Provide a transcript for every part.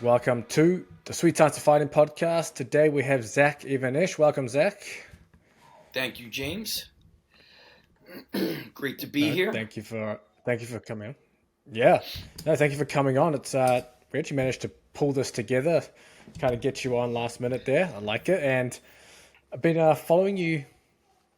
Welcome to the Sweet Science of Fighting podcast. Today we have Zach Ivanish. Welcome, Zach. Thank you, James. Great to be here. Thank you for coming on. Yeah, no, thank you for coming on. It's we actually managed to pull this together, kind of get you on last minute there. I like it, and I've been following you.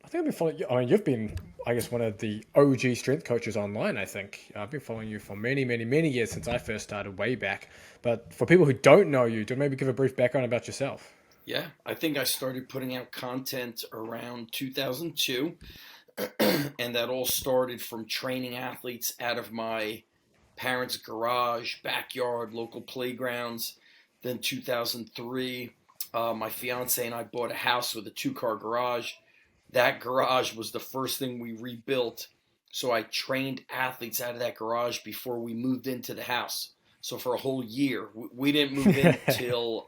I think I've been following you. I mean, you've been, I guess, one of the OG strength coaches online. I think I've been following you for many, many, many years since I first started way back. But for people who don't know you, do you maybe give a brief background about yourself? Yeah, I think I started putting out content around 2002, and that all started from training athletes out of my parents' garage, backyard, local playgrounds. Then 2003, my fiance and I bought a house with a two-car garage. That garage was the first thing we rebuilt. So I trained athletes out of that garage before we moved into the house. So for a whole year, we didn't move in till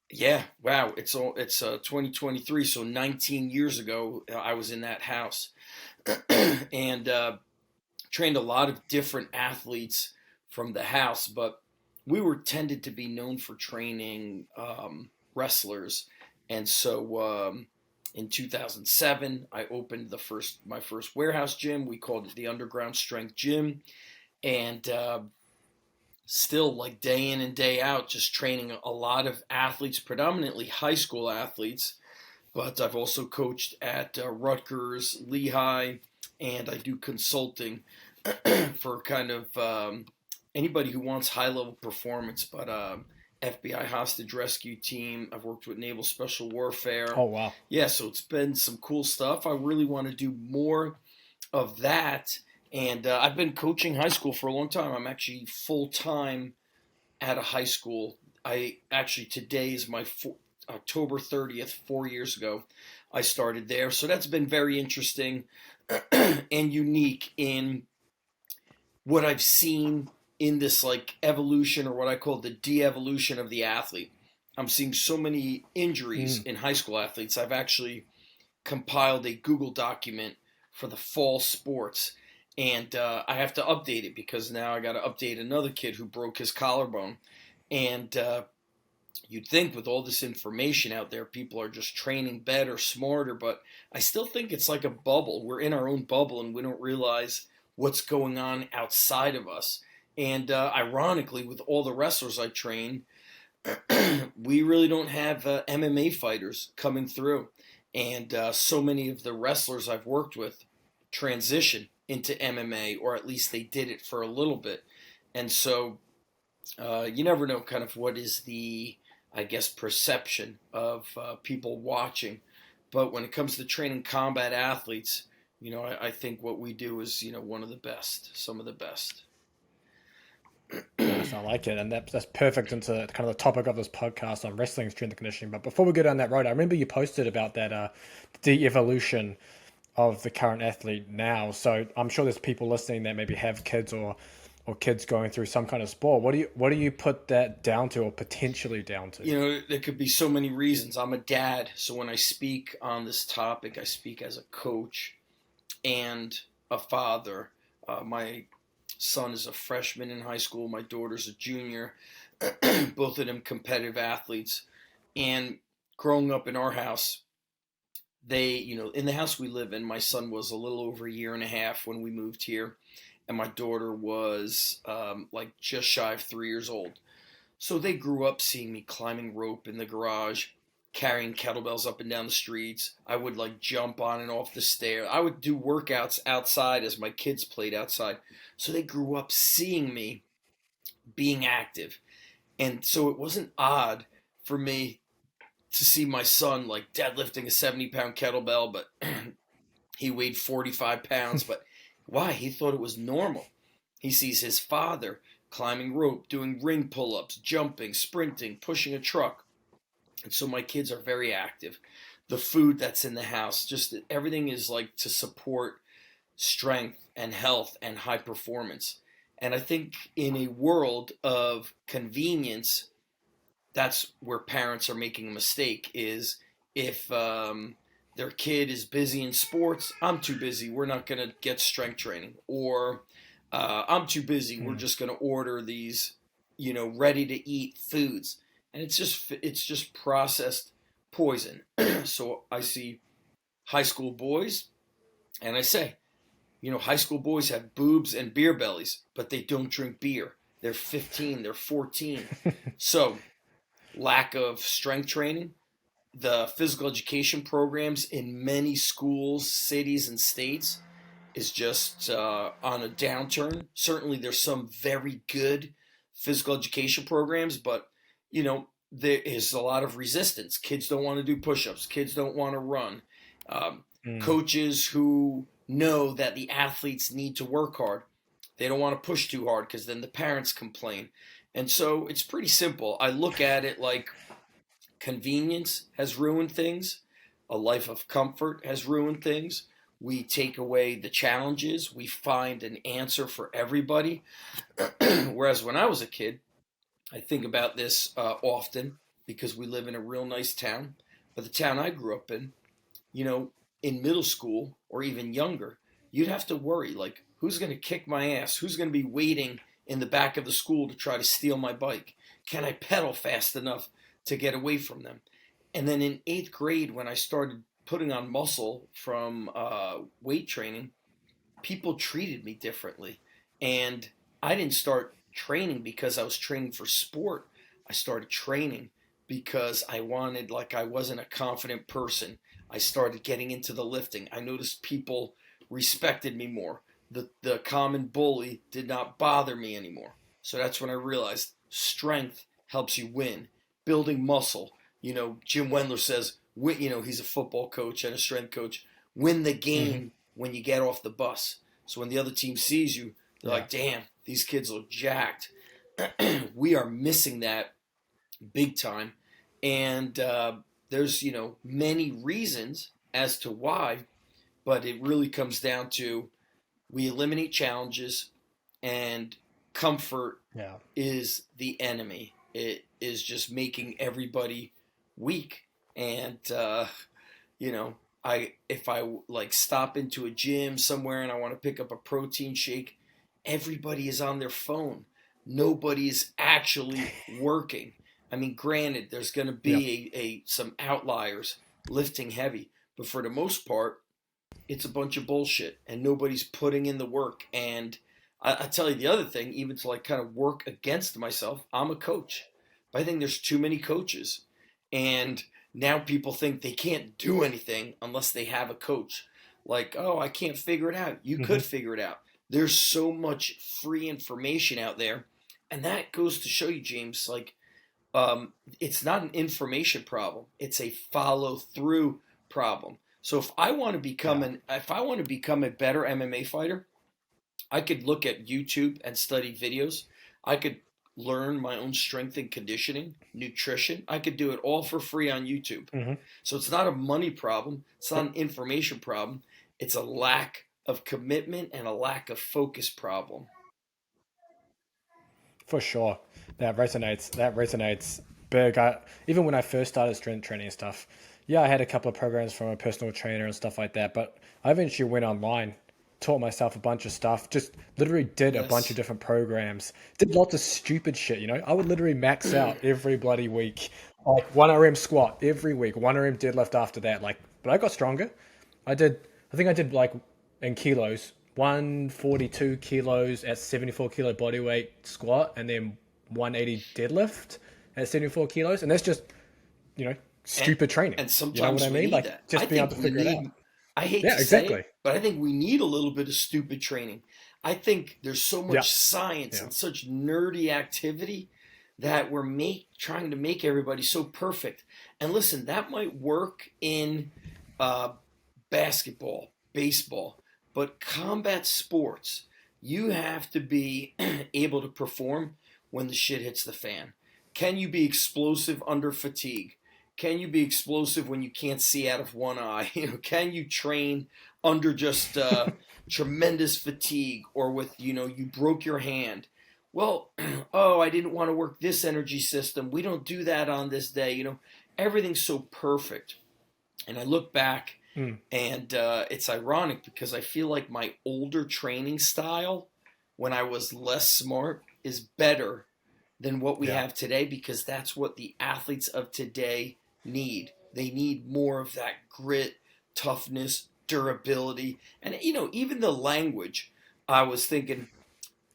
yeah, wow, it's 2023, so 19 years ago I was in that house, and trained a lot of different athletes from the house, but we were tended to be known for training wrestlers, and so in 2007 I opened my first warehouse gym. We called it the Underground Strength Gym, and still, like, day in and day out, just training a lot of athletes, predominantly high school athletes, but I've also coached at Rutgers, Lehigh, and I do consulting for kind of anybody who wants high level performance, but FBI hostage rescue team. I've worked with Naval Special Warfare. Oh, wow. Yeah, so it's been some cool stuff. I really want to do more of that. And I've been coaching high school for a long time. I'm actually full-time at a high school. Today is my October 30th, 4 years ago, I started there. So that's been very interesting and unique in what I've seen in this, like, evolution, or what I call the de-evolution of the athlete. I'm seeing so many injuries in high school athletes. I've actually compiled a Google document for the fall sports. And I have to update it because now I got to update another kid who broke his collarbone. And you'd think with all this information out there, people are just training better, smarter. But I still think it's like a bubble. We're in our own bubble and we don't realize what's going on outside of us. And ironically, with all the wrestlers I train, we really don't have MMA fighters coming through. And so many of the wrestlers I've worked with transition into MMA, or at least they did it for a little bit. And so you never know kind of what is the, I guess, perception of people watching. But when it comes to training combat athletes, I think what we do is, one of the best, some of the best. Yes, I like it, and that's perfect into kind of the topic of this podcast on wrestling strength and conditioning. But before we go down that road, I remember you posted about that de-evolution of the current athlete now. So I'm sure there's people listening that maybe have kids or kids going through some kind of sport. What do you put that down to, or potentially down to? There could be so many reasons. I'm a dad, so when I speak on this topic, I speak as a coach and a father. My son is a freshman in high school. My daughter's a junior. Both of them competitive athletes. And growing up in our house, in the house we live in, my son was a little over a year and a half when we moved here, and my daughter was like just shy of 3 years old. So they grew up seeing me climbing rope in the garage, carrying kettlebells up and down the streets. I would, like, jump on and off the stairs. I would do workouts outside as my kids played outside. So they grew up seeing me being active. And so it wasn't odd for me to see my son, like, deadlifting a 70-pound kettlebell, but he weighed 45 pounds. But why? He thought it was normal. He sees his father climbing rope, doing ring pull-ups, jumping, sprinting, pushing a truck. And so my kids are very active. The food that's in the house, just everything is, like, to support strength and health and high performance. And I think in a world of convenience, that's where parents are making a mistake, is if their kid is busy in sports, I'm too busy, we're not going to get strength training. Or I'm too busy, we're just going to order these ready to eat foods, and it's just processed poison. So I see high school boys, and I say, high school boys have boobs and beer bellies, but they don't drink beer. They're 15, they're 14. So, lack of strength training, the physical education programs in many schools, cities, and states is just on a downturn. Certainly, there's some very good physical education programs, but there is a lot of resistance. Kids don't want to do push-ups. Kids don't want to run. Um, Mm. Coaches who know that the athletes need to work hard, they don't want to push too hard because then the parents complain. And so it's pretty simple. I look at it like convenience has ruined things, a life of comfort has ruined things. We take away the challenges, we find an answer for everybody. Whereas when I was a kid, I think about this often because we live in a real nice town. But the town I grew up you know, in middle school or even younger, you'd have to worry like, who's going to kick my ass? Who's going to be waiting in the back of the school to try to steal my bike? Can I pedal fast enough to get away from them? And then in eighth grade, when I started putting on muscle from weight training, people treated me differently. And I didn't start training because I was training for sport. I started training because I wasn't a confident person. I started getting into the lifting. I noticed people respected me more. The common bully did not bother me anymore. So that's when I realized strength helps you win. Building muscle. Jim Wendler says, he's a football coach and a strength coach. Win the Hmm. game when you get off the bus. So when the other team sees you, they're Yeah. like, damn, these kids look jacked. We are missing that big time. And there's, many reasons as to why, but it really comes down to we eliminate challenges and comfort Yeah. is the enemy. It is just making everybody weak. And you know, if I like stop into a gym somewhere and I want to pick up a protein shake, everybody is on their phone. Nobody is actually working. I mean, granted, there's going to Yeah. be a some outliers lifting heavy, but for the most part, it's a bunch of bullshit, and nobody's putting in the work. And I tell you the other thing, even to like kind of work against myself, I'm a coach, but I think there's too many coaches, and now people think they can't do anything unless they have a coach. Like, oh, I can't figure it out. You Hmm. could figure it out. There's so much free information out there, and that goes to show you, James, like it's not an information problem. It's a follow through problem. So Yeah. if I want to become a better MMA fighter, I could look at YouTube and study videos. I could learn my own strength and conditioning, nutrition. I could do it all for free on YouTube. Hmm. So it's not a money problem. It's not an information problem. It's a lack of commitment and a lack of focus problem. For sure. That resonates. That resonates big. Even when I first started strength training and stuff, yeah, I had a couple of programs from a personal trainer and stuff like that, but I eventually went online, taught myself a bunch of stuff, just literally did a bunch of Yes. different programs, did lots of stupid shit. I would literally max out every bloody week, like 1 RM squat every week, 1 RM deadlift after that. Like, but I got stronger. I think I did like in kilos, 142 kilos at 74 kilo body weight squat, and then 180 deadlift at 74 kilos. And that's just, you know, and stupid training. and You know what sometimes I we mean? need Like, that. I just being able think to we figure it out. need. I hate Yeah, to say exactly. it, but I think we need a little bit of stupid training. I think there's so Yeah. much science Yeah. and such nerdy activity that we're trying to make everybody so perfect. And listen, that might work in uh, basketball, baseball, but combat sports, you have to be able to perform when the shit hits the fan. Can you be explosive under fatigue? Can you be explosive when you can't see out of one eye? Can you train under just tremendous fatigue or with you broke your hand? Well, oh, I didn't want to work this energy system. We don't do that on this day. Everything's so perfect. And I look back, Mm. and it's ironic because I feel like my older training style, when I was less smart, is better than what we Yeah. have today, because that's what the athletes of today need. They need more of that grit, toughness, durability, and even the language. I was thinking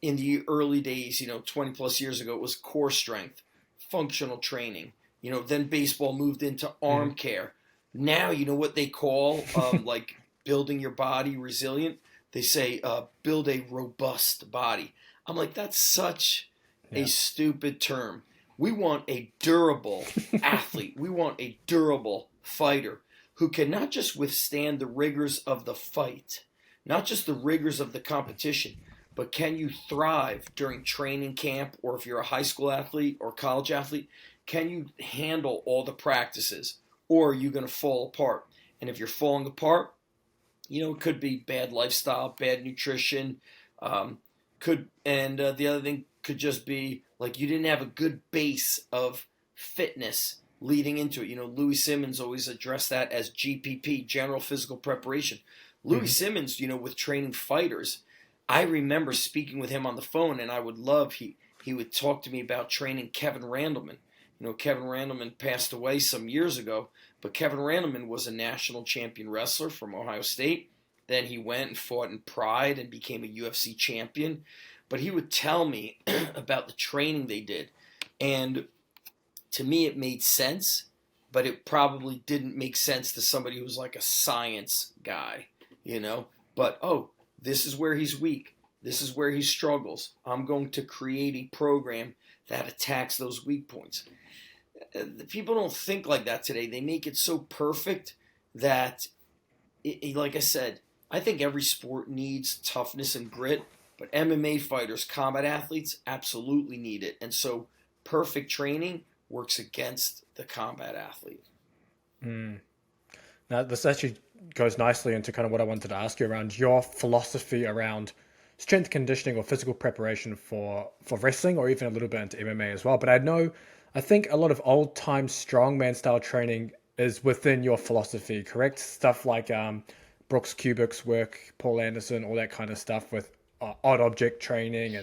in the early days, 20 plus years ago, it was core strength, functional training. Then baseball moved into arm Hmm. care. Now, you know what they call like building your body resilient? They say build a robust body. I'm like, that's such a Yeah. stupid term. We want a durable athlete. We want a durable fighter who can not just withstand the rigors of the fight, not just the rigors of the competition, but can you thrive during training camp, or if you're a high school athlete or college athlete, can you handle all the practices, or are you going to fall apart? And if you're falling apart, it could be bad lifestyle, bad nutrition, the other thing could just be like you didn't have a good base of fitness leading into it. Louis Simmons always addressed that as GPP, general physical preparation. Louis Hmm. Simmons, with training fighters, I remember speaking with him on the phone, and I would love he would talk to me about training Kevin Randleman. Kevin Randleman passed away some years ago, but Kevin Randleman was a national champion wrestler from Ohio State. Then he went and fought in Pride and became a UFC champion. But he would tell me about the training they did. And to me, it made sense, but it probably didn't make sense to somebody who was like a science guy, you know? But, oh, this is where he's weak. This is where he struggles. I'm going to create a program that attacks those weak points. People don't think like that today. They make it so perfect that, like I said, I think every sport needs toughness and grit, but MMA fighters, combat athletes, absolutely need it. And so perfect training works against the combat athlete. Mm. Now, this actually goes nicely into kind of what I wanted to ask you around your philosophy around strength conditioning or physical preparation for wrestling, or even a little bit into MMA as well. But I think a lot of old time strongman style training is within your philosophy, correct? Stuff like Brooks Kubik's work, Paul Anderson, all that kind of stuff with odd object training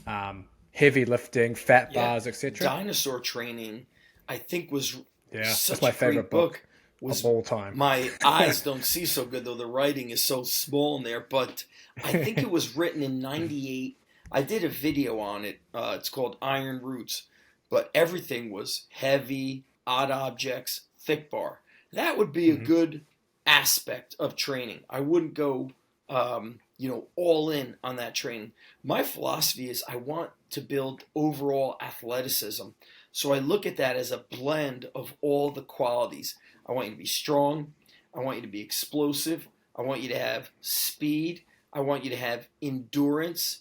and heavy lifting, fat Yeah, bars, etc. Dinosaur Training, I think, was Yeah, that's such my a great favorite book book. of Was all time. my eyes don't see so good though, the writing is so small in there, but I think it was written in '98. I did a video on it. It's called Iron Roots, but everything was heavy, odd objects, thick bar. That would be a Hmm. good aspect of training. I wouldn't go, all in on that training. My philosophy is I want to build overall athleticism. So I look at that as a blend of all the qualities. I want you to be strong. I want you to be explosive. I want you to have speed. I want you to have endurance,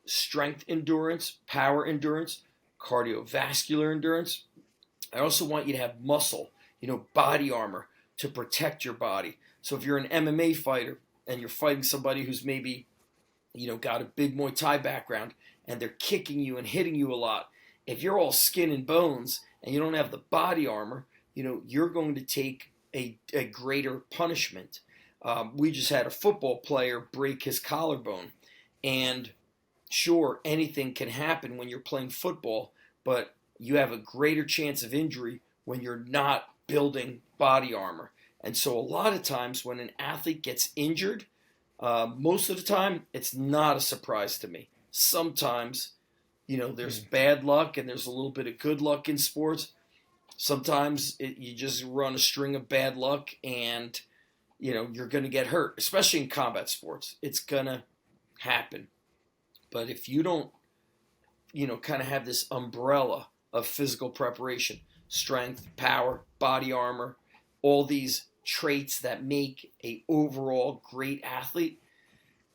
strength endurance, power endurance, cardiovascular endurance. I also want you to have muscle, body armor to protect your body. So if you're an MMA fighter and you're fighting somebody who's maybe, got a big Muay Thai background and they're kicking you and hitting you a lot, if you're all skin and bones and you don't have the body armor, you're going to take a greater punishment. We just had a football player break his collarbone, and sure, anything can happen when you're playing football, but you have a greater chance of injury when you're not building body armor. And so, a lot of times when an athlete gets injured, most of the time it's not a surprise to me. Sometimes, there's Mm. bad luck and there's a little bit of good luck in sports. Sometimes you just run a string of bad luck and, you're going to get hurt, especially in combat sports. It's going to happen. But if you don't, kind of have this umbrella of physical preparation, strength, power, body armor, all these traits that make a overall great athlete,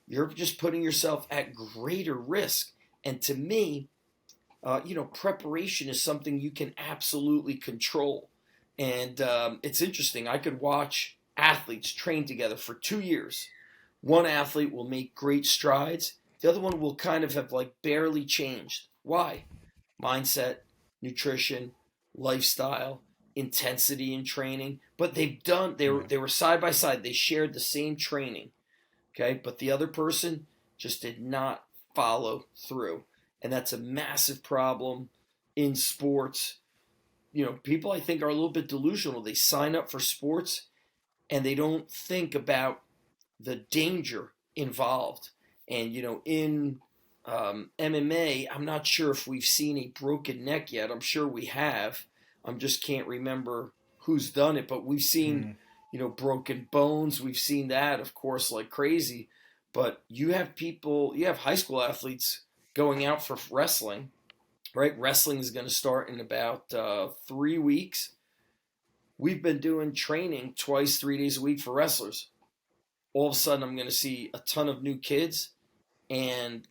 you're just putting yourself at greater risk. And to me, preparation is something you can absolutely control. And it's interesting. I could watch athletes train together for 2 years. One athlete will make great strides. The other one will kind of have like barely changed. Why? Mindset, nutrition, lifestyle, intensity in training. But Yeah. they were side by side. They shared the same training. Okay, but the other person just did not follow through. and that's a massive problem in sports. People I think are a little bit delusional. They sign up for sports and they don't think about the danger involved. And in MMA, I'm not sure if we've seen a broken neck yet. I'm sure we have. I just can't remember who's done it, but we've seen broken bones. We've seen that, of course, like crazy. But you have high school athletes going out for wrestling, right? Wrestling is going to start in about 3 weeks. We've been doing training twice, 3 days a week for wrestlers. All of a sudden, I'm going to see a ton of new kids. And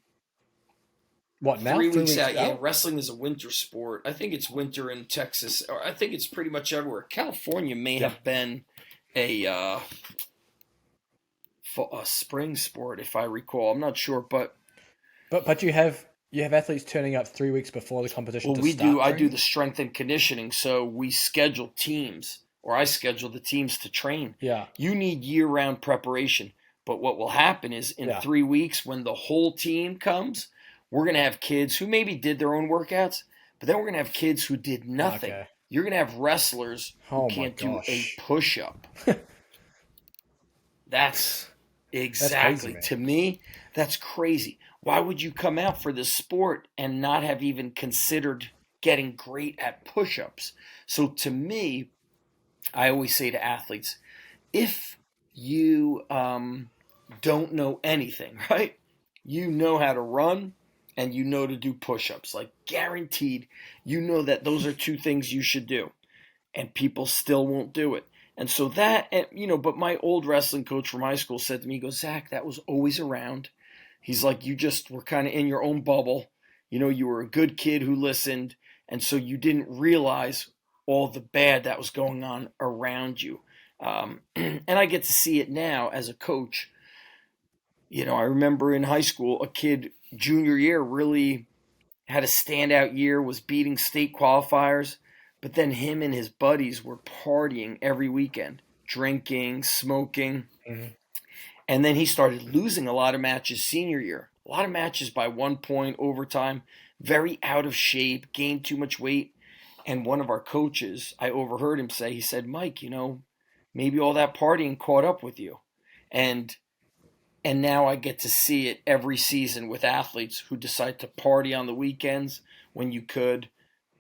What now? 3 weeks 3 weeks out, yeah, out? wrestling is a winter sport. I think it's winter in Texas, or I think it's pretty much everywhere. California may Yeah. have been a spring sport, if I recall. I'm not sure, but you have athletes turning up 3 weeks before the competition to we start do. I do training? the strength and conditioning, so we schedule teams, or I schedule the teams to train. Yeah. You need year-round preparation, but what will happen is in 3 weeks, when the whole team comes, we're going to have kids who maybe did their own workouts, but then we're going to have kids who did nothing. Okay. You're going to have wrestlers who can't do a push-up. That's exactly, crazy, to me, that's crazy. Why would you come out for this sport and not have even considered getting great at push-ups? So to me, I always say to athletes, if you don't know anything, right? You know how to run and you know to do push-ups. Like guaranteed, you know that those are two things you should do. And people still won't do it. And so but my old wrestling coach from high school said to me, he goes, Zach, that was always around. He's like, you just were kind of in your own bubble. You were a good kid who listened. And so you didn't realize all the bad that was going on around you. And I get to see it now as a coach. I remember in high school, a kid junior year really had a standout year, was beating state qualifiers. But then him and his buddies were partying every weekend, drinking, smoking. Mm-hmm. And then he started losing a lot of matches senior year. A lot of matches by 1 point, overtime, very out of shape, gained too much weight. And one of our coaches, I overheard him say, he said, Mike, maybe all that partying caught up with you. And now I get to see it every season with athletes who decide to party on the weekends when you could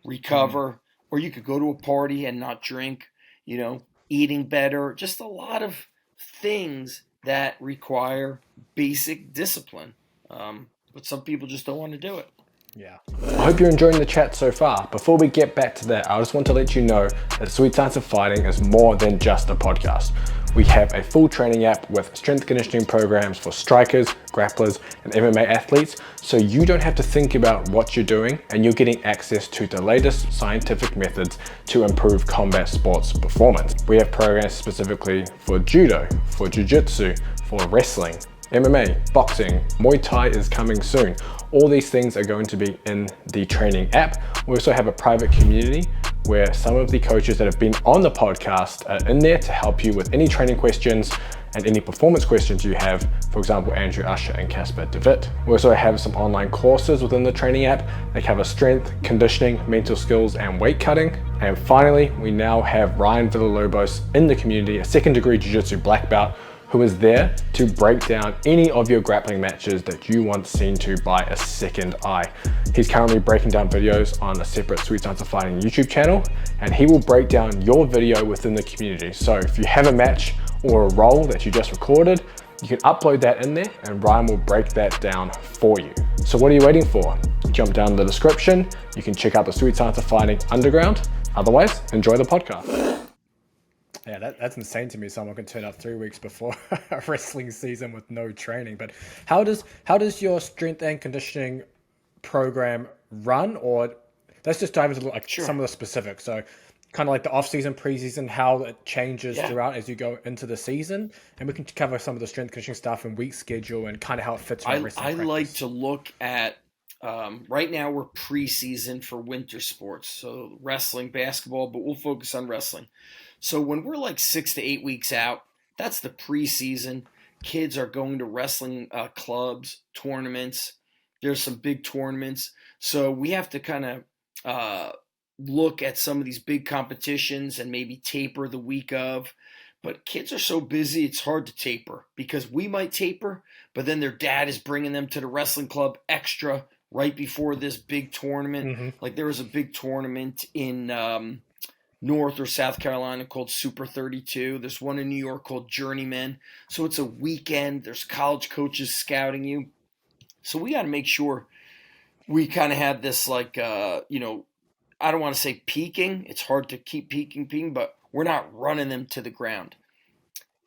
recover, or you could go to a party and not drink, eating better, just a lot of things that require basic discipline. But some people just don't want to do it. Yeah. I hope you're enjoying the chat so far. Before we get back to that, I just want to let you know that Sweet Science of Fighting is more than just a podcast. We have a full training app with strength conditioning programs for strikers, grapplers, and MMA athletes, so you don't have to think about what you're doing and you're getting access to the latest scientific methods to improve combat sports performance. We have programs specifically for judo, for jiu-jitsu, for wrestling, MMA, boxing, Muay Thai is coming soon. All these things are going to be in the training app. We also have a private community where some of the coaches that have been on the podcast are in there to help you with any training questions and any performance questions you have. For example, Andrew Usher and Casper DeWitt. We also have some online courses within the training app. They cover strength, conditioning, mental skills, and weight cutting. And finally, we now have Ryan Villalobos in the community, a second degree jiu-jitsu black belt, who is there to break down any of your grappling matches that you want seen to by a second eye. He's currently breaking down videos on a separate Sweet Science of Fighting YouTube channel, and he will break down your video within the community. So if you have a match or a roll that you just recorded, you can upload that in there and Ryan will break that down for you. So what are you waiting for? Jump down in the description. You can check out the Sweet Science of Fighting Underground. Otherwise, enjoy the podcast. Yeah, that's insane to me. Someone can turn up 3 weeks before a wrestling season with no training. But how does your strength and conditioning program run? Or let's just dive into some of the specifics. So kind of like the off-season, pre-season, how it changes throughout as you go into the season. And we can cover some of the strength conditioning stuff and week schedule and kind of how it fits in wrestling practice. Like to look at, right now we're pre-season for winter sports. So wrestling, basketball, but we'll focus on wrestling. So when we're like 6 to 8 weeks out, that's the preseason. Kids are going to wrestling clubs, tournaments, There's some big tournaments. So we have to kind of look at some of these big competitions and maybe taper the week of. But kids are so busy, it's hard to taper because we might taper, but then their dad is bringing them to the wrestling club extra right before this big tournament. Mm-hmm. Like there was a big tournament in North or South Carolina called Super 32. There's one in New York called Journeyman. So it's a weekend. There's college coaches scouting you. So we got to make sure we kind of have this like, I don't want to say peaking. It's hard to keep peaking, but we're not running them to the ground.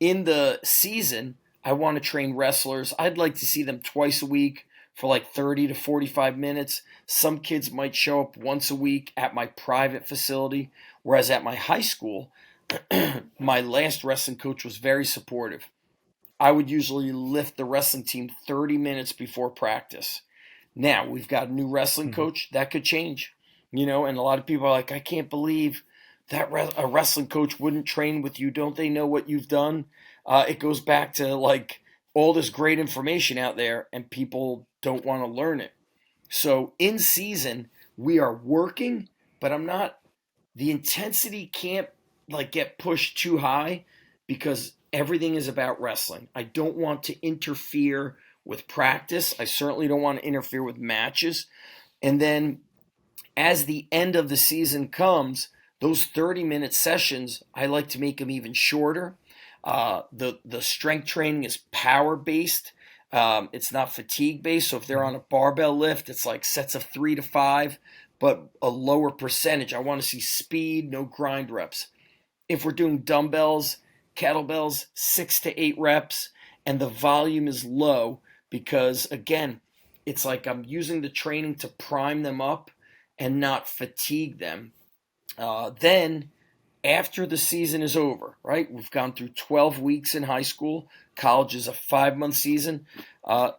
In the season, I want to train wrestlers. I'd like to see them twice a week for like 30 to 45 minutes. Some kids might show up once a week at my private facility, whereas at my high school, my last wrestling coach was very supportive. I would usually lift the wrestling team 30 minutes before practice. Now, we've got a new wrestling coach. That could change, and a lot of people are like, I can't believe that a wrestling coach wouldn't train with you. Don't they know what you've done? It goes back to like all this great information out there and people don't want to learn it. So in season, we are working, but the intensity can't like get pushed too high because everything is about wrestling. I don't want to interfere with practice. I certainly don't want to interfere with matches. And then as the end of the season comes, those 30-minute sessions, I like to make them even shorter. The strength training is power-based. It's not fatigue-based. So if they're on a barbell lift, it's like sets of 3 to 5, but a lower percentage. I want to see speed, no grind reps. If we're doing dumbbells, kettlebells, 6 to 8 reps, and the volume is low because, again, it's like I'm using the training to prime them up and not fatigue them. Then, after the season is over, right? We've gone through 12 weeks in high school. College is a 5-month season.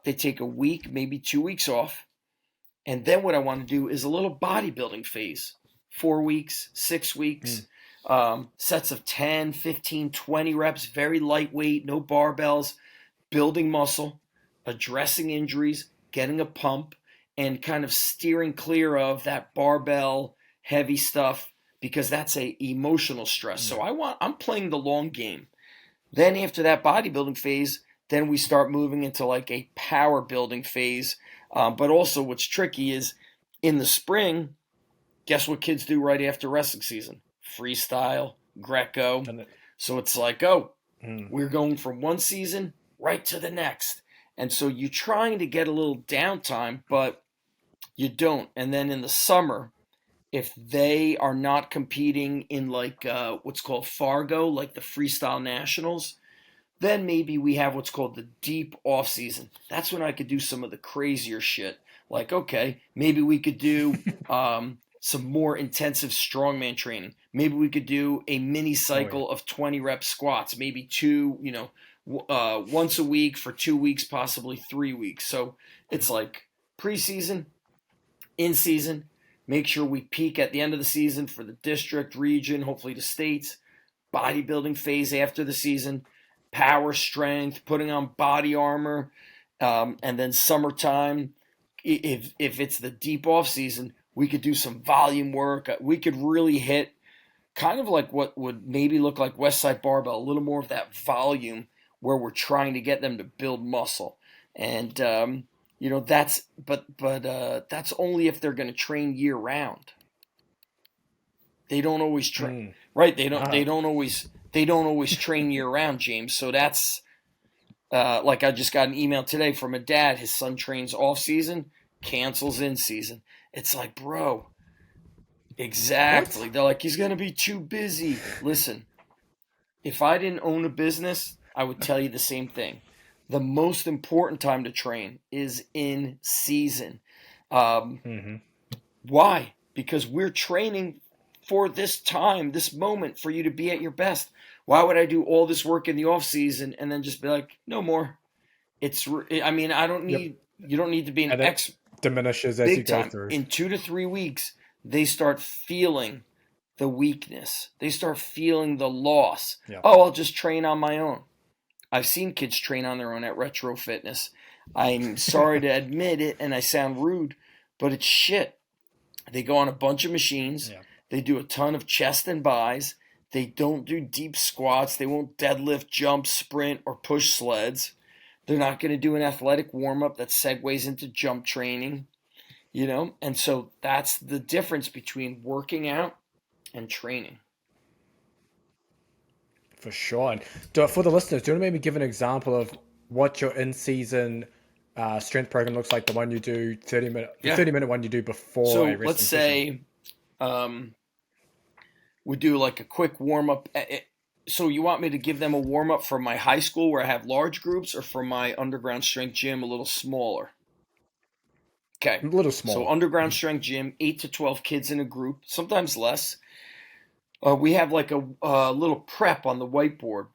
They take a week, maybe 2 weeks off. And then what I want to do is a little bodybuilding phase. 4 weeks, 6 weeks, sets of 10, 15, 20 reps, very lightweight, no barbells, building muscle, addressing injuries, getting a pump, and kind of steering clear of that barbell heavy stuff because that's a emotional stress. So I'm playing the long game. Then after that bodybuilding phase, then we start moving into like a power building phase. But also what's tricky is in the spring, guess what kids do right after wrestling season? Freestyle, Greco. So it's like, we're going from one season right to the next. And so you're trying to get a little downtime, but you don't. And then in the summer, if they are not competing in like what's called Fargo, like the Freestyle Nationals, then maybe we have what's called the deep off season. That's when I could do some of the crazier shit. Like, okay, maybe we could do some more intensive strongman training. Maybe we could do a mini cycle of 20 rep squats, maybe two, once a week for 2 weeks, possibly 3 weeks. So it's like preseason, in season, make sure we peak at the end of the season for the district, region, hopefully the states, bodybuilding phase after the season, power, strength, putting on body armor, and then summertime, if it's the deep off season, we could do some volume work. We could really hit kind of like what would maybe look like Westside Barbell, a little more of that volume where we're trying to get them to build muscle. And that's that's only if they're going to train year round. They don't always train, right? They don't always train year round, James. So that's like I just got an email today from a dad. His son trains off season, cancels in season. It's like, bro, exactly. What? They're like, he's going to be too busy. Listen, if I didn't own a business, I would tell you the same thing. The most important time to train is in season. Why? Because we're training for this time, this moment, for you to be at your best. Why would I do all this work in the off season and then just be like, no more? I don't need. You don't need to be an expert. Diminishes as you go through. In 2 to 3 weeks, they start feeling the weakness. They start feeling the loss. Yeah. Oh, I'll just train on my own. I've seen kids train on their own at Retro Fitness. I'm sorry to admit it, and I sound rude, but it's shit. They go on a bunch of machines. Yeah. They do a ton of chest and buys. They don't do deep squats. They won't deadlift, jump, sprint, or push sleds. They're not going to do an athletic warm up that segues into jump training, you know? And so that's the difference between working out and training. For sure. And for the listeners, do you want to maybe give an example of what your in-season strength program looks like? The one you do 30-minute, the Yeah. 30-minute one you do before So a let's wrestling session. say we do like a quick warm up. So you want me to give them a warm up from my high school where I have large groups, or from my underground strength gym a little smaller? Okay. A little So smaller. underground strength gym, 8 to 12 kids in a group, sometimes less. We have like a little prep on the whiteboard,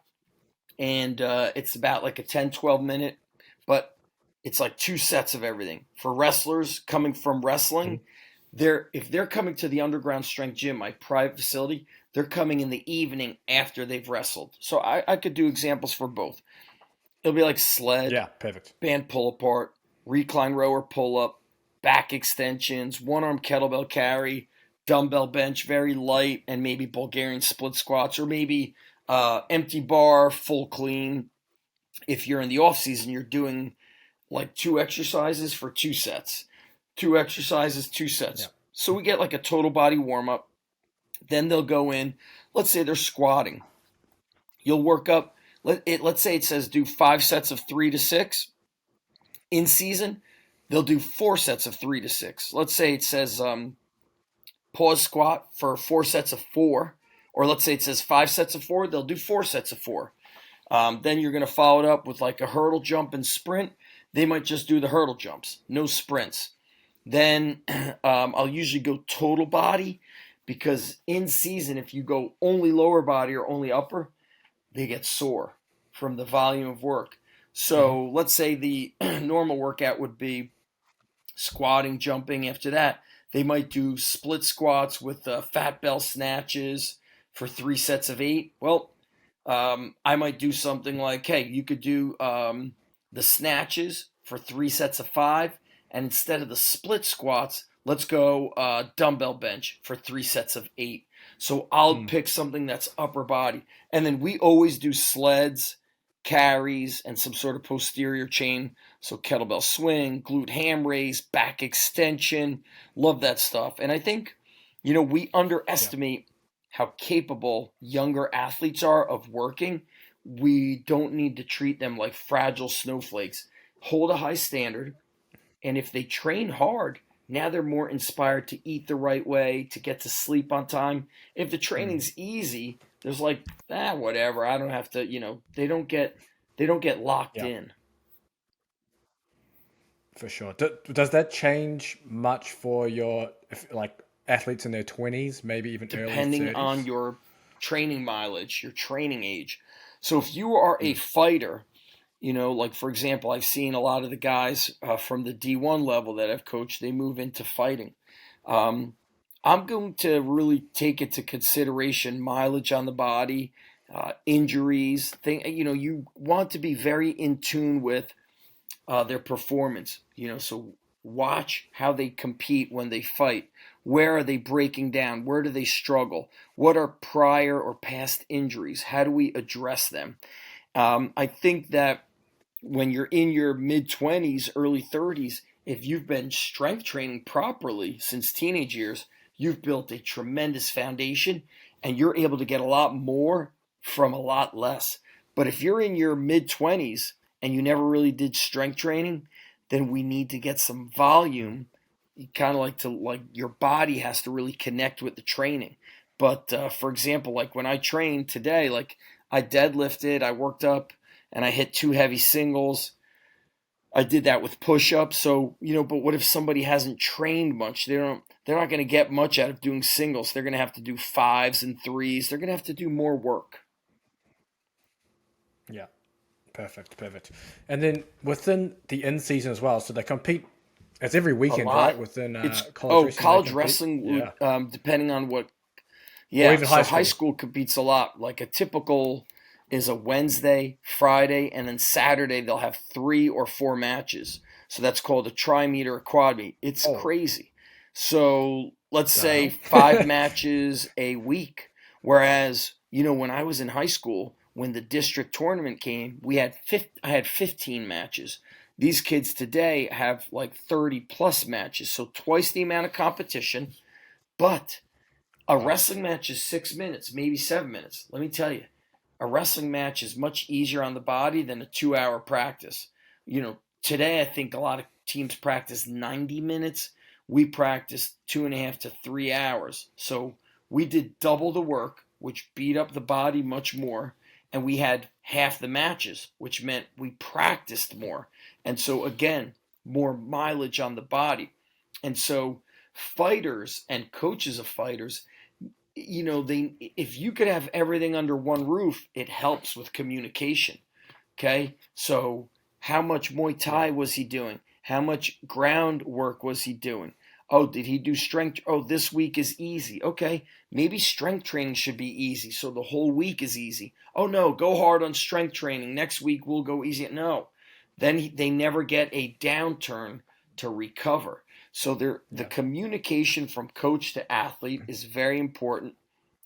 and it's about like a 10, 12 minute, but it's like 2 sets of everything. For wrestlers coming from wrestling, if they're coming to the underground strength gym, my private facility, they're coming in the evening after they've wrestled. So I could do examples for both. It'll be like sled, Yeah, perfect. band pull apart, recline rower pull up, back extensions, one arm kettlebell carry, dumbbell bench, very light, and maybe Bulgarian split squats, or maybe empty bar, full clean. If you're in the off season, you're doing like 2 exercises for 2 sets. 2 exercises, 2 sets. Yeah. So we get like a total body warm up. Then they'll go in. Let's say they're squatting. You'll work up. Let's say it says do 5 sets of 3 to 6. In season, they'll do 4 sets of 3 to 6. Let's say it says pause squat for 4 sets of 4, or let's say it says 5 sets of 4. They'll do 4 sets of 4. Then you're going to follow it up with like a hurdle jump and sprint. They might just do the hurdle jumps, no sprints. Then I'll usually go total body, because in season, if you go only lower body or only upper, they get sore from the volume of work. So let's say the normal workout would be squatting, jumping. After that, they might do split squats with fat bell snatches for 3 sets of 8. Well, I might do something like, hey, you could do the snatches for 3 sets of 5, and instead of the split squats, let's go dumbbell bench for 3 sets of 8. So I'll pick something that's upper body. And then we always do sleds, carries, and some sort of posterior chain. So kettlebell swing, glute ham raise, back extension. Love that stuff. And I think, we underestimate how capable younger athletes are of working. We don't need to treat them like fragile snowflakes. Hold a high standard. And if they train hard, now they're more inspired to eat the right way, to get to sleep on time. If the training's easy, there's like, whatever. I don't have to, they don't get locked in. For sure. Does that change much for your athletes in their 20s, maybe even early 30s? Depending on your training mileage, your training age. So if you are a fighter, like for example, I've seen a lot of the guys from the D1 level that I've coached, they move into fighting. I'm going to really take into consideration mileage on the body, injuries. You want to be very in tune with their performance. So watch how they compete when they fight. Where are they breaking down? Where do they struggle? What are prior or past injuries? How do we address them? I think that when you're in your mid-20s, early 30s, if you've been strength training properly since teenage years, you've built a tremendous foundation, and you're able to get a lot more from a lot less. But if you're in your mid-20s and you never really did strength training, then we need to get some volume. Kind of like your body has to really connect with the training. But for example, like when I trained today, like I deadlifted, I worked up, and I hit 2 heavy singles. I did that with push-ups. So, but what if somebody hasn't trained much? They're not going to get much out of doing singles. They're going to have to do 5s and 3s. They're going to have to do more work. Yeah. Perfect. And then within the in-season as well, so they compete, it's every weekend, right? Within college wrestling, depending on what. Yeah, or even high school competes a lot. Like a typical is a Wednesday, Friday, and then Saturday they'll have 3 or 4 matches. So that's called a tri-meet or a quad meet. It's crazy. So let's say 5 matches a week. Whereas, you know, when I was in high school, when the district tournament came, I had 15 matches. These kids today have like 30 plus matches, so twice the amount of competition. But a wrestling match is 6 minutes, maybe 7 minutes. Let me tell you, a wrestling match is much easier on the body than a 2-hour practice. You know, today I think a lot of teams practice 90 minutes. We practiced 2.5 to 3 hours. So we did double the work, which beat up the body much more. And we had half the matches, which meant we practiced more. And so again, more mileage on the body. And so fighters and coaches of fighters, you know, if you could have everything under one roof, it helps with communication. Okay? So how much Muay Thai was he doing? How much ground work was he doing? Oh, did he do strength? Oh, this week is easy. Okay, maybe strength training should be easy, so the whole week is easy. Oh no, go hard on strength training. Next week we'll go easy. No, then they never get a downturn to recover. So the communication from coach to athlete is very important.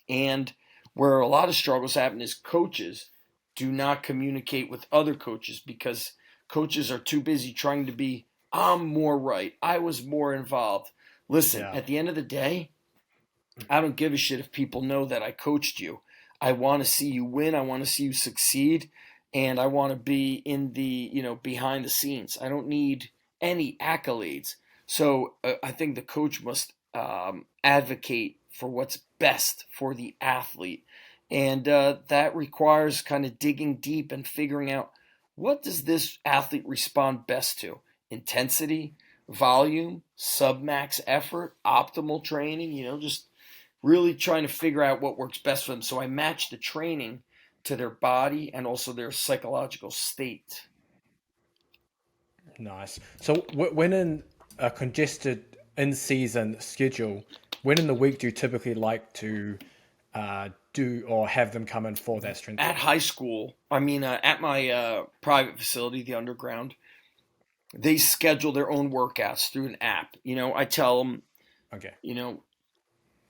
And where a lot of struggles happen is coaches do not communicate with other coaches because coaches are too busy trying to be, I'm more right, I was more involved. Listen, at the end of the day, I don't give a shit if people know that I coached you. I want to see you win. I want to see you succeed. And I want to be in the, you know, behind the scenes. I don't need any accolades. So I think the coach must advocate for what's best for the athlete. And that requires kind of digging deep and figuring out, what does this athlete respond best to? Intensity, volume, submax effort, optimal training, you know, just really trying to figure out what works best for them. So I match the training to their body and also their psychological state. Nice. So when in a congested in-season schedule, when in the week do you typically like to do or have them come in for that strength? At high school, I mean, at my private facility, the Underground, they schedule their own workouts through an app. You know, I tell them, you know,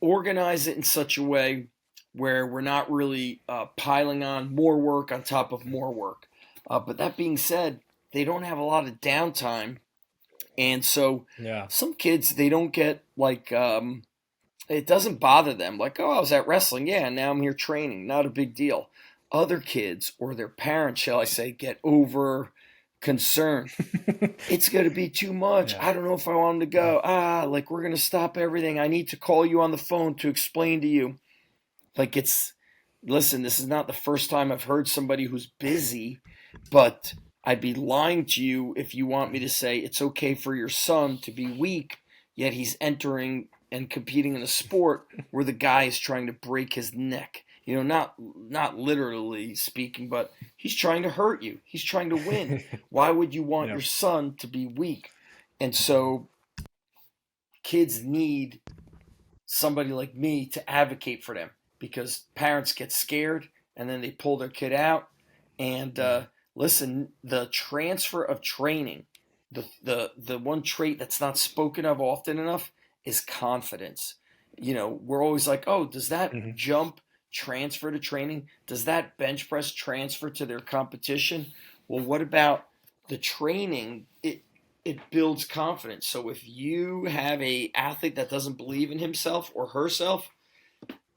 organize it in such a way where we're not really piling on more work on top of more work. But that being said, they don't have a lot of downtime. And so some kids, they don't get like, it doesn't bother them. Like, oh, I was at wrestling. Yeah, now I'm here training. Not a big deal. Other kids or their parents, shall I say, get over concerned. It's going to be too much. I don't know if I want them to go. Like, we're going to stop everything. I need to call you on the phone to explain to you. Like, listen, this is not the first time I've heard somebody who's busy, but I'd be lying to you if you want me to say it's okay for your son to be weak, yet he's entering and competing in a sport where the guy is trying to break his neck. You know, not literally speaking, but he's trying to hurt you. He's trying to win. Why would you want your son to be weak? And so kids need somebody like me to advocate for them, because parents get scared and then they pull their kid out. And listen, the transfer of training, the one trait that's not spoken of often enough is confidence. You know, we're always like, oh, does that jump transfer to training? Does that bench press transfer to their competition? Well, what about the training? It builds confidence. So if you have a athlete that doesn't believe in himself or herself,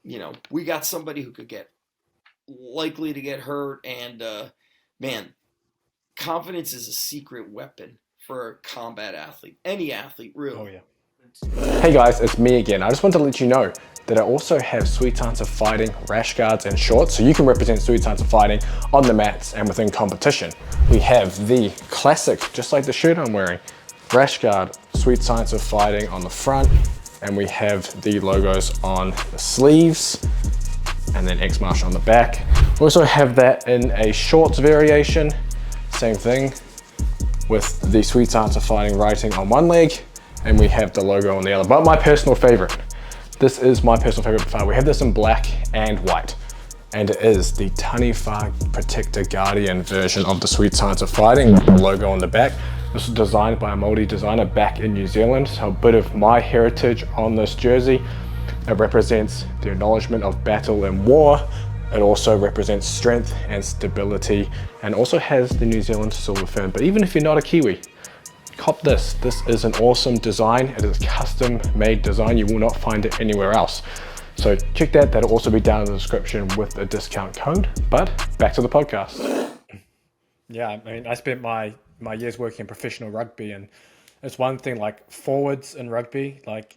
you know, we got somebody who could get likely to get hurt. And man, confidence is a secret weapon for a combat athlete, any athlete, really. Oh yeah. Hey guys, it's me again. I just want to let you know that I also have Sweet Science of Fighting rash guards and shorts, so you can represent Sweet Science of Fighting on the mats and within competition. We have the classic, just like the shirt I'm wearing, rash guard, Sweet Science of Fighting on the front, and we have the logos on the sleeves, and then X Martial on the back. We also have that in a shorts variation, same thing, with the Sweet Science of Fighting writing on one leg, and we have the logo on the other. But my personal favorite, this is my personal favorite file. We have this in black and white. and it is the Taniwha Protector Guardian version of the Sweet Science of Fighting with the logo on the back. This was designed by a Māori designer back in New Zealand, so a bit of my heritage on this jersey. It represents the acknowledgement of battle and war. It also represents strength and stability, and also has the New Zealand silver fin. But even if you're not a Kiwi, cop this. This is an awesome design. It is a custom made design. You will not find it anywhere else. So check that. That'll also be down in the description with a discount code. But back to the podcast. Yeah, I mean, I spent my years working in professional rugby, and it's one thing, like forwards in rugby, like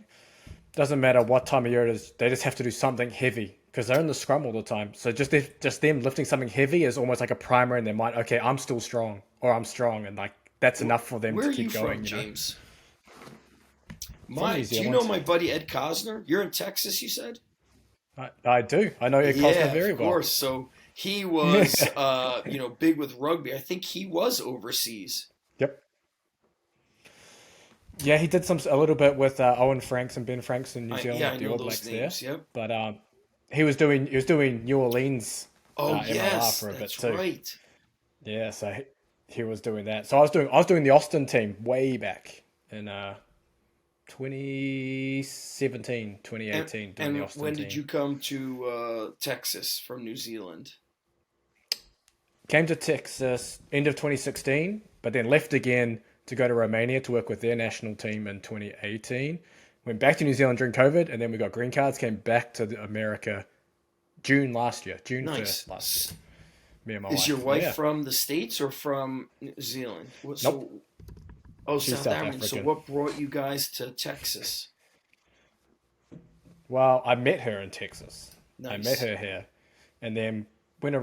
doesn't matter what time of year it is, they just have to do something heavy because they're in the scrum all the time. So just them lifting something heavy is almost like a primer in their mind. Okay, I'm still strong, or I'm strong, and like that's enough for them to keep going. Where are you from, James? Do you know my buddy Ed Cosner? You're in Texas, you said? I do. I know Ed Cosner very well. Of course. So he was, big with rugby. I think he was overseas. Yep. Yeah, he did a little bit with Owen Franks and Ben Franks in New Zealand. I know those names. There. Yep. But he was doing New Orleans. MLR for a bit too. That's right. Yeah, so he was doing that. So I was doing the Austin team way back in 2017, 2018. And the Austin when team. Did you come to Texas from New Zealand? Came to Texas end of 2016, but then left again to go to Romania to work with their national team in 2018. Went back to New Zealand during COVID, and then we got green cards, came back to America June 1st last year. Me and my wife. Is your wife from the States or from New Zealand? Nope. She's South African. So what brought you guys to Texas? Well, I met her in Texas. Nice. I met her here, and then went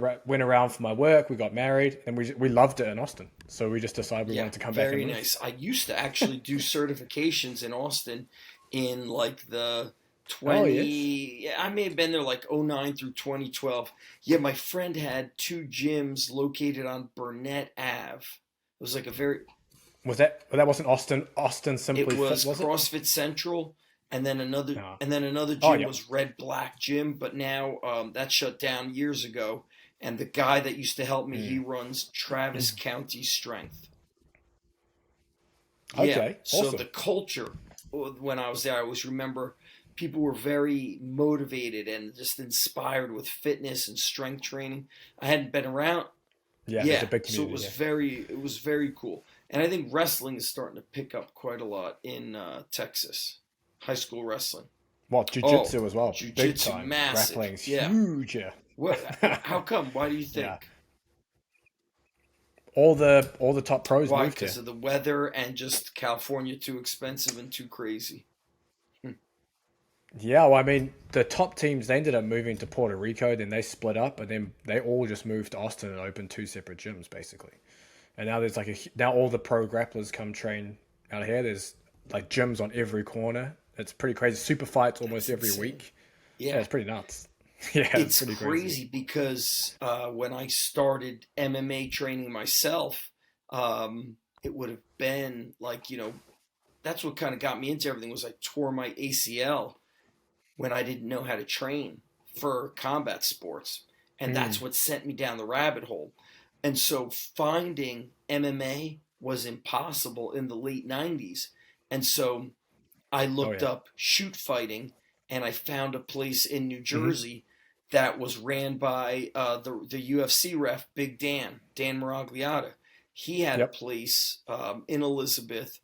around for my work. We got married, and we loved it in Austin. So we just decided we wanted to come back. Very nice. I used to actually do certifications in Austin in like the 20. I may have been there like 2009 through 2012. Yeah, my friend had two gyms located on Burnett Ave. It was like a very. That wasn't Austin Simply Fit, was it? CrossFit Central, and then another gym was Red Black Gym, but now that shut down years ago. And the guy that used to help me, he runs Travis County Strength. Okay, awesome. So the culture when I was there, I always remember people were very motivated and just inspired with fitness and strength training. I hadn't been around. Yeah, it's a big community, so it was very cool. And I think wrestling is starting to pick up quite a lot in Texas, high school wrestling. Well, jiu-jitsu as well. Jiu-jitsu, big time. massive. Wrestling's huge. Yeah. How come? Why do you think? Yeah. All the top pros moved here. Because of the weather and just California too expensive and too crazy. Yeah, well, I mean, the top teams, they ended up moving to Puerto Rico, then they split up, and then they all just moved to Austin and opened two separate gyms, basically. And now there's now all the pro grapplers come train out here. There's like gyms on every corner. It's pretty crazy. Super fights almost every week. Yeah, it's pretty nuts. Yeah, it's pretty crazy because when I started MMA training myself, it would have been like, that's what kind of got me into everything was I tore my ACL when I didn't know how to train for combat sports. And that's what sent me down the rabbit hole. And so finding MMA was impossible in the late 90s. And so I looked up shoot fighting, and I found a place in New Jersey that was ran by the UFC ref, Big Dan Miragliotta. He had a place in Elizabeth,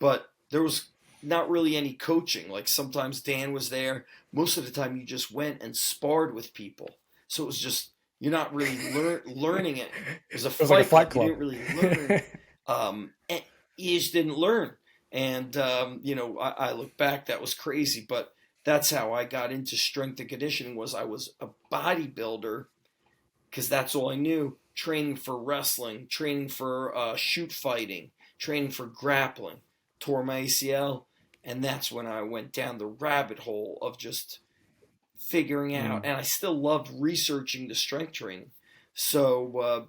but there was not really any coaching. Like sometimes Dan was there. Most of the time you just went and sparred with people. So it was just, you're not really learning it. It was like a fight club. You didn't really learn. And you just didn't learn. And, I look back, that was crazy. But that's how I got into strength and conditioning was I was a bodybuilder because that's all I knew. Training for wrestling, training for shoot fighting, training for grappling. Tore my ACL. And that's when I went down the rabbit hole of just figuring out, and I still loved researching the strength training. So,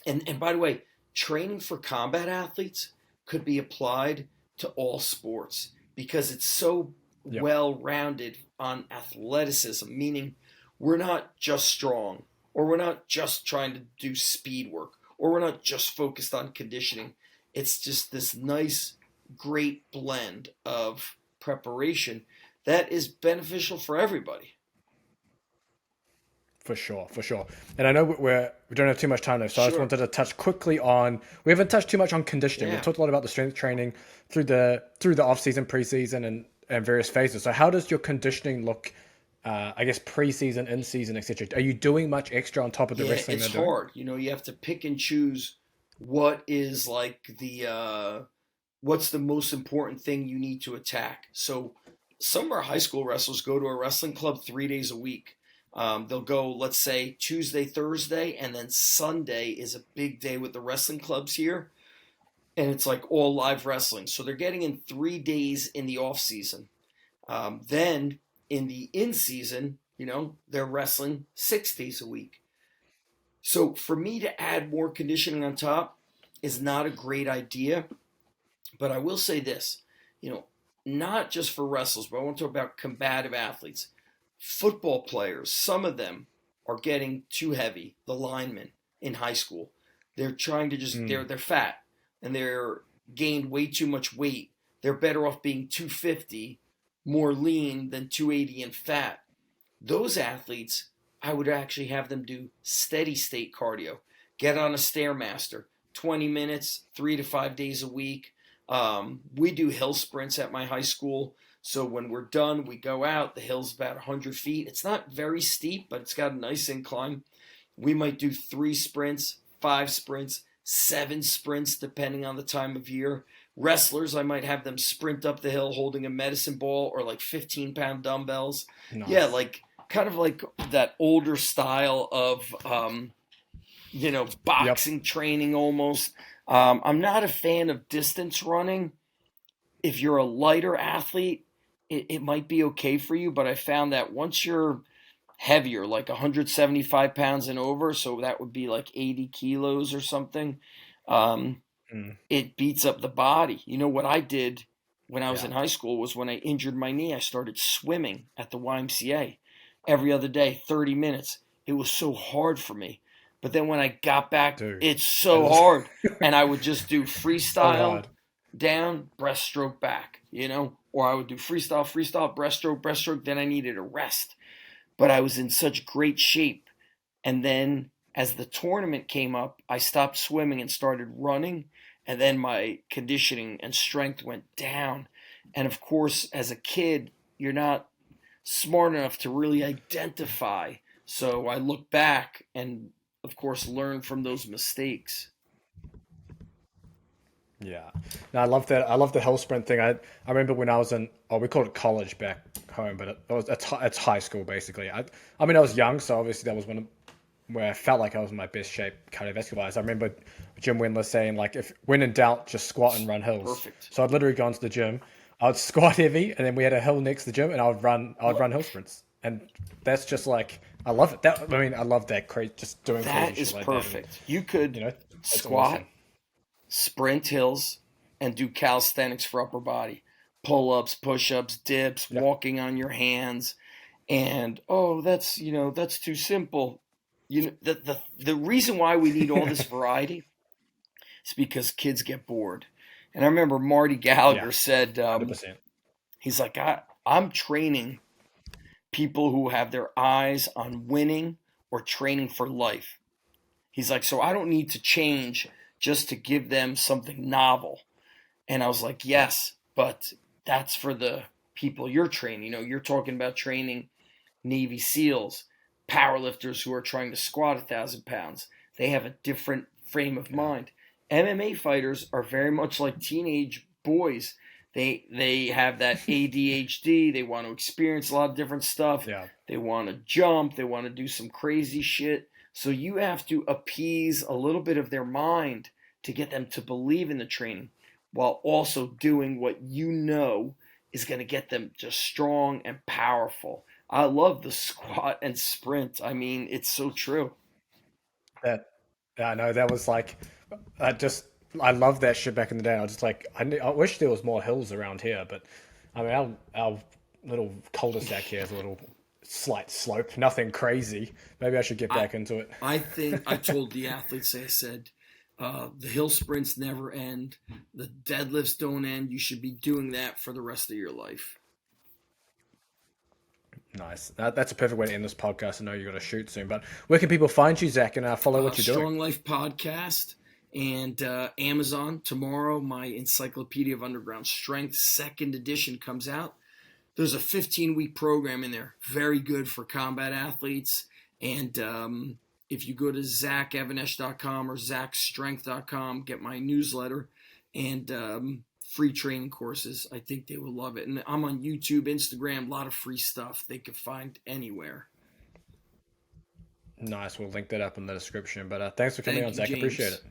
and by the way, training for combat athletes could be applied to all sports because it's so well-rounded on athleticism, meaning we're not just strong, or we're not just trying to do speed work, or we're not just focused on conditioning. It's just this nice, great blend of preparation that is beneficial for everybody. For sure, for sure. And I know we don't have too much time left, so I just Sure. wanted to touch quickly on. We haven't touched too much on conditioning. We've Yeah. talked a lot about the strength training through the off season, preseason, and various phases. So how does your conditioning look? I guess preseason, in season, etc. Are you doing much extra on top of the Yeah, wrestling it's they're doing? hard. You have to pick and choose what is like what's the most important thing you need to attack. So some of our high school wrestlers go to a wrestling club 3 days a week. They'll go, let's say, Tuesday, Thursday, and then Sunday is a big day with the wrestling clubs here, and it's like all live wrestling. So they're getting in 3 days in the off season. Then in the in season, they're wrestling 6 days a week. So for me to add more conditioning on top is not a great idea. But I will say this, you know, not just for wrestlers, but I want to talk about combative athletes. Football players, some of them are getting too heavy, the linemen in high school. They're trying to just Mm, they're fat and they're gained way too much weight. They're better off being 250 more lean than 280 and fat. Those athletes, I would actually have them do steady state cardio. Get on a Stairmaster, 20 minutes, 3 to 5 days a week. We do hill sprints at my high school. So when we're done, we go out. The hill's about 100 feet. It's not very steep, but it's got a nice incline. We might do 3 sprints, 5 sprints, 7 sprints, depending on the time of year. Wrestlers, I might have them sprint up the hill holding a medicine ball or like 15-pound dumbbells. Yeah, nice. like kind of like that older style of Yep. boxing training almost. I'm not a fan of distance running. If you're a lighter athlete, it might be okay for you, but I found that once you're heavier, like 175 pounds and over, so that would be like 80 kilos or something, um, Mm, it beats up the body. You know what I did when I was yeah. in high school was when I injured my knee, I started swimming at the YMCA every other day, 30 minutes. It was so hard for me. But then when I got back, Dude, it's that so is hard. And I would just do so freestyle hard. down, breaststroke back, or I would do freestyle, freestyle, breaststroke, breaststroke. Then I needed a rest. But I was in such great shape. And then as the tournament came up, I stopped swimming and started running. And then my conditioning and strength went down. And of course, as a kid, you're not smart enough to really identify. So I look back and, of course, learn from those mistakes. Yeah. No, I love that. I love the hill sprint thing. I remember when I was in, oh, we called it college back home, but it's high school basically. I mean, I was young, so obviously that was where I felt like I was in my best shape cardiovascular wise. I remember Jim Wendler saying like, if when in doubt, just squat and run hills. Perfect. So I'd literally go into the gym, I'd squat heavy, and then we had a hill next to the gym, and I would run hill sprints, and that's just like I love it. I love that just doing crazy That is shit like that, and perfect. You could you know, it's squat, awesome. sprint hills, and do calisthenics for upper body. Pull ups, push ups, dips, Yep. walking on your hands. And oh, that's too simple. The reason why we need all this variety is because kids get bored. And I remember Marty Yeah. Gallagher said, 100%. he's like, I'm training people who have their eyes on winning or training for life. He's like, so I don't need to change just to give them something novel. And I was like, yes, but that's for the people you're training. You're talking about training Navy SEALs, powerlifters who are trying to squat 1,000 pounds. They have a different frame of Yeah. mind. MMA fighters are very much like teenage boys. They have that ADHD. They want to experience a lot of different stuff. Yeah. They want to jump. They want to do some crazy shit. So you have to appease a little bit of their mind to get them to believe in the training while also doing what is going to get them just strong and powerful. I love the squat and sprint. I mean, it's so true. That, yeah, I know that was like, I just, I love that shit back in the day. I was just like, I wish there was more hills around here, but I mean, our little cul-de-sac here is a little slight slope, nothing crazy. Maybe I should get I back into it. I think I told the athletes, I said, the hill sprints never end, the deadlifts don't end. You should be doing that for the rest of your life. Nice. That's a perfect way to end this podcast. I know you got to shoot soon, but where can people find you, Zach, and follow what you're doing? Strong Life Podcast and Amazon. Tomorrow, my Encyclopedia of Underground Strength second edition comes out. There's a 15-week program in there, very good for combat athletes. And if you go to zachevanesh.com or zachstrength.com, get my newsletter and free training courses. I think they will love it. And I'm on YouTube, Instagram, a lot of free stuff they can find anywhere. Nice. We'll link that up in the description. But thanks for coming Thank on, you, Zach. James. Appreciate it.